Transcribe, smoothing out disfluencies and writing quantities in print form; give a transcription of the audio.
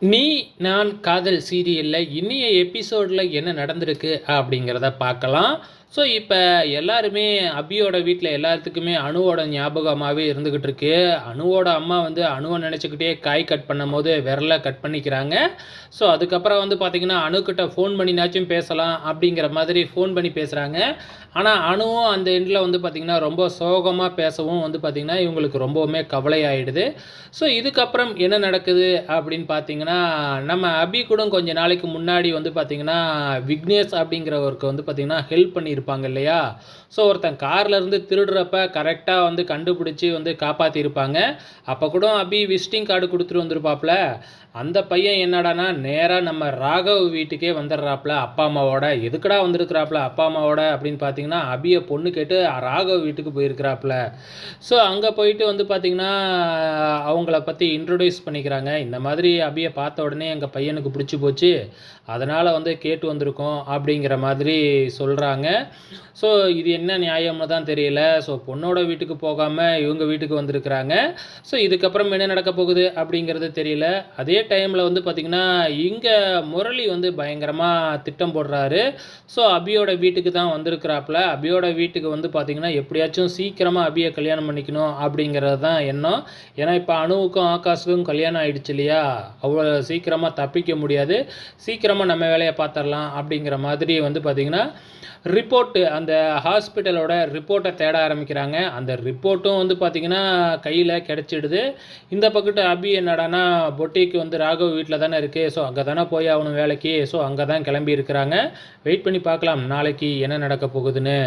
நீ நான் காதல் சீரியலில் இன்னைய எபிசோடில் என்ன நடந்திருக்கு அப்படிங்கிறத பார்க்கலாம். ஸோ இப்போ எல்லாருமே அபியோட வீட்டில் எல்லாத்துக்குமே அணுவோட ஞாபகமாகவே இருந்துக்கிட்டு இருக்கு. அணுவோட அம்மா வந்து அணுவை நினச்சிக்கிட்டே காய் கட் பண்ணும்போது விரலை கட் பண்ணிக்கிறாங்க. ஸோ அதுக்கப்புறம் வந்து பார்த்திங்கன்னா அணுக்கிட்ட ஃபோன் பண்ணினாச்சும் பேசலாம் அப்படிங்கிற மாதிரி ஃபோன் பண்ணி பேசுகிறாங்க. ஆனால் அணுவும் அந்த எண்டில் வந்து பார்த்திங்கன்னா ரொம்ப சோகமாக பேசவும் வந்து பார்த்திங்கன்னா இவங்களுக்கு ரொம்பவுமே கவலையாயிடுது. ஸோ இதுக்கப்புறம் என்ன நடக்குது அப்படின்னு பார்த்தீங்கன்னா, நம்ம அபி கூட கொஞ்ச நாளைக்கு முன்னாடி வந்து பார்த்தீங்கன்னா, விக்னேஷ் அப்படிங்கிறவருக்கு வந்து பார்த்தீங்கன்னா, ஹெல்ப் பண்ணியிருப்பாங்க இல்லையா? ஸோ ஒருத்தன் கார்லேருந்து திருடுறப்ப கரெக்ட்டா வந்து கண்டுபிடிச்சு வந்து காப்பாத்தியிருப்பாங்க. அப்போ கூட அபி விசிட்டிங் கார்டு குடுத்துட்டு வந்திருப்பாப்ல. அந்த பையன் என்னடான்னா, நேரா நம்ம ராகவ் வீட்டுக்கே வந்துடுறாப்ல அப்பா, அம்மாவோட. எதுக்குடா வந்திருக்கிறாப்ல அப்பா, அம்மாவோட அப்படின்னு பார்த்தீங்கன்னா, அபிய பொண்ணு கேட்டு ராகவ் வீட்டுக்கு போயிருக்கிறாப்ல. ஸோ அங்கே போயிட்டு வந்து பார்த்தீங்கன்னா, அவங்கள பற்றி இன்ட்ரோடியூஸ் பண்ணிக்கிறாங்க. இந்த மாதிரி அபிய பார்த்த உடனே எங்கள் பையனுக்கு பிடிச்சி போச்சு. அதனால் வந்து கேட்டு வந்திருக்கோம் அப்படிங்கிற மாதிரி சொல்கிறாங்க. ஸோ இது என்ன நியாயம்னு தான் தெரியல. ஸோ பொண்ணோட வீட்டுக்கு போகாமல் இவங்க வீட்டுக்கு வந்திருக்கிறாங்க. ஸோ இதுக்கப்புறம் என்ன நடக்க போகுது அப்படிங்கிறது தெரியல. அதே டைமில் வந்து பார்த்திங்கன்னா, இங்கே முரளி வந்து பயங்கரமாக திட்டம் போடுறாரு. ஸோ அபியோட வீட்டுக்கு தான் வந்திருக்கிறாப்புல. அபியோட வீட்டுக்கு வந்து பார்த்திங்கன்னா, எப்படியாச்சும் சீக்கிரமாக அபியை கல்யாணம் பண்ணிக்கணும் அப்படிங்கிறது தான் எண்ணம். ஏன்னா இப்போ அணுவுக்கும் ஆகாஷுக்கும் கல்யாணம் ஆகிடுச்சு இல்லையா? அவ்வளோ சீக்கிரமாக தப்பிக்க முடியாது. சீக்கிரமாக நம்ம வேலையை பார்த்துடலாம் அப்படிங்கிற மாதிரி வந்து பார்த்திங்கன்னா, ரிப்போர்ட்டு அந்த ஹாஸ்பிட்டலோட ரிப்போர்ட்டை தேட ஆரம்பிக்கிறாங்க. அந்த ரிப்போர்ட்டும் வந்து பார்த்திங்கன்னா கையில் கிடச்சிடுது. இந்த பக்கத்து அபி என்னடான்னா, பொட்டிக்கு வந்து ராகவ் வீட்டில் தானே இருக்குது. ஸோ அங்கே தானே போய் ஆகணும் வேலைக்கு. ஸோ அங்கே தான் கிளம்பி இருக்கிறாங்க. வெயிட் பண்ணி பார்க்கலாம் நாளைக்கு என்ன நடக்க போகுதுன்னு.